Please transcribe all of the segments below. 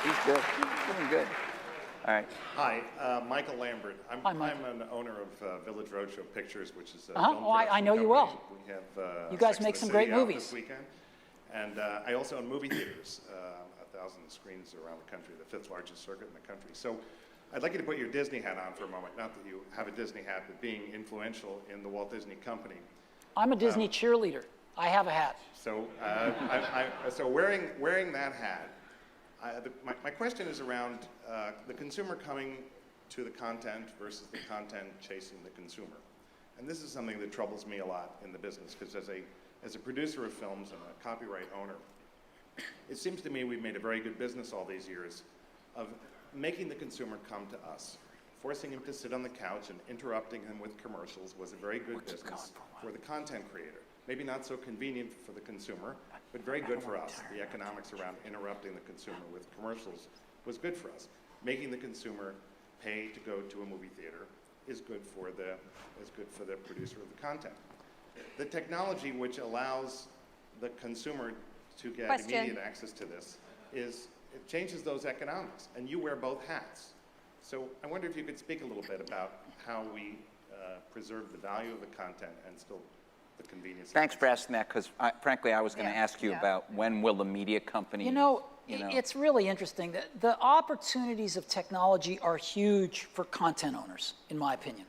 He's good. He's doing good. All right. Hi, Michael Lambert. Hi, Michael. I'm an owner of Village Roadshow Pictures, which is a Uh-huh. film Oh, I production know you company. well. We have You guys Sex and make the some City great out movies. this weekend. And I also own movie theaters, 1,000 screens around the country, the 5th largest circuit in the country. So I'd like you to put your Disney hat on for a moment. Not that you have a Disney hat, but being influential in the Walt Disney Company. I'm a Disney cheerleader. I have a hat. So, so wearing that hat, my question is around the consumer coming to the content versus the content chasing the consumer. And this is something that troubles me a lot in the business, because as a producer of films and a copyright owner, it seems to me we've made a very good business all these years of making the consumer come to us. Forcing him to sit on the couch and interrupting him with commercials was a very good business for the content creator. Maybe not so convenient for the consumer, but very good for us. The economics around interrupting the consumer with commercials was good for us. Making the consumer pay to go to a movie theater is good for the producer of the content. The technology which allows the consumer to get immediate access to this it changes those economics, and you wear both hats. So I wonder if you could speak a little bit about how we preserve the value of the content and still the convenience. Thanks for asking that, because frankly, I was going to ask you about when will the media company... It's really interesting. The opportunities of technology are huge for content owners, in my opinion.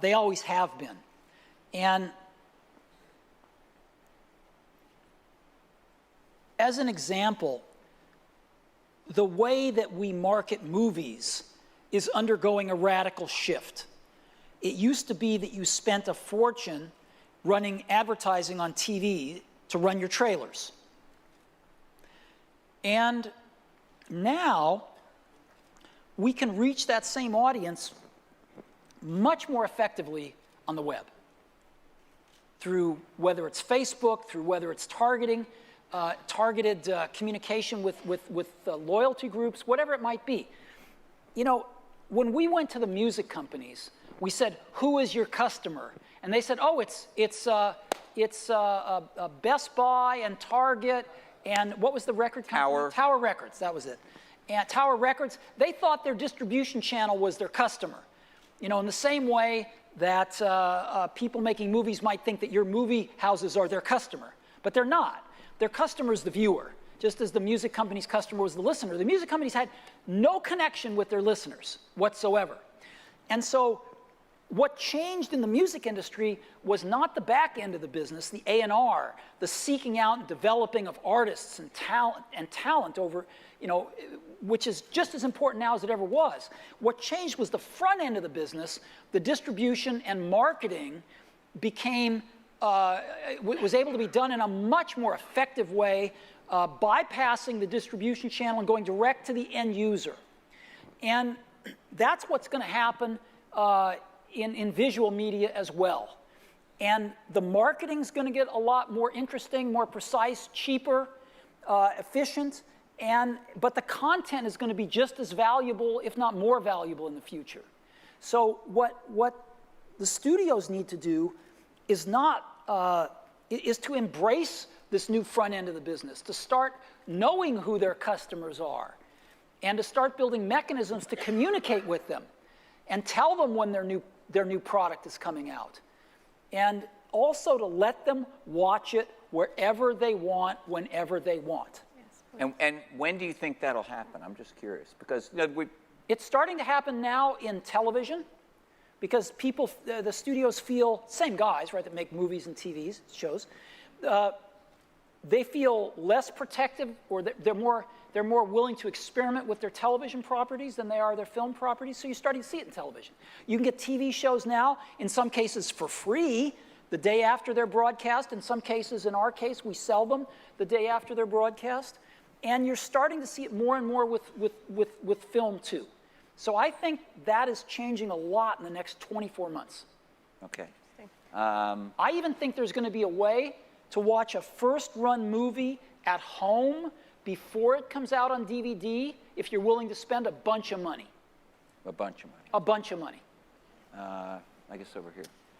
They always have been. And as an example, the way that we market movies is undergoing a radical shift. It used to be that you spent a fortune running advertising on TV to run your trailers. And now we can reach that same audience much more effectively on the web, through whether it's Facebook, through whether it's targeted communication with loyalty groups, whatever it might be. You know, when we went to the music companies, we said, "Who is your customer?" And they said, "Oh, it's Best Buy and Target and what was the record company? Tower Records." That was it. And Tower Records, they thought their distribution channel was their customer. You know, in the same way that people making movies might think that your movie houses are their customer, but they're not. Their customer is the viewer, just as the music company's customer was the listener. The music companies had no connection with their listeners whatsoever. And so what changed in the music industry was not the back end of the business, the A&R, the seeking out and developing of artists and talent over, you know, which is just as important now as it ever was. What changed was the front end of the business. The distribution and marketing became, was able to be done in a much more effective way, bypassing the distribution channel and going direct to the end user. And that's what's going to happen in visual media as well. And the marketing's going to get a lot more interesting, more precise, cheaper, efficient, but the content is going to be just as valuable, if not more valuable in the future. So what the studios need to do is is to embrace this new front end of the business, to start knowing who their customers are, and to start building mechanisms to communicate with them and tell them when their new product is coming out. And also to let them watch it wherever they want, whenever they want. And when do you think that'll happen? I'm just curious, because it's starting to happen now in television, because people, the studios feel, same guys, right, that make movies and TV shows, they feel less protective, or they're more willing to experiment with their television properties than they are their film properties. So you're starting to see it in television. You can get TV shows now, in some cases for free, the day after they're broadcast. In some cases, in our case, we sell them the day after they're broadcast. And you're starting to see it more and more with film too. So I think that is changing a lot in the next 24 months. Okay. I even think there's going to be a way to watch a first-run movie at home before it comes out on DVD if you're willing to spend a bunch of money. A bunch of money. A bunch of money. I guess over here.